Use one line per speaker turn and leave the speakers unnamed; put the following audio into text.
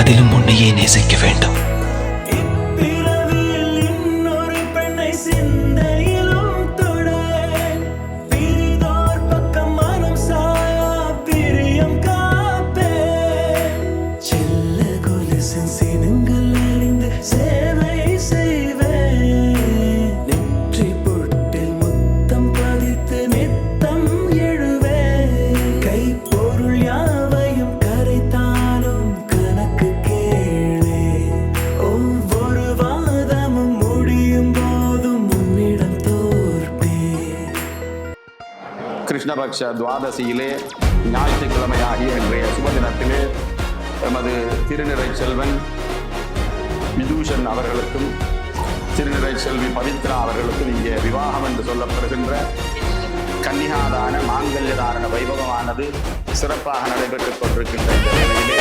அதிலும் உன்னையே நேசிக்க வேண்டும்.
கிருஷ்ணபக்ஷ துவாதசியிலே ஞாயிற்றுக்கிழமையாகிய இன்றைய சுபதினத்திலே எமது திருநிறை செல்வன் விதூஷன் அவர்களுக்கும் திருநிறை செல்வி பவித்ரா அவர்களுக்கும் இங்கே விவாகம் என்று சொல்லப்படுகின்ற கன்னிகாதான மாங்கல்யதாரண வைபவமானது சிறப்பாக நடைபெற்றுக் கொண்டிருக்கின்ற இந்த நிலையிலே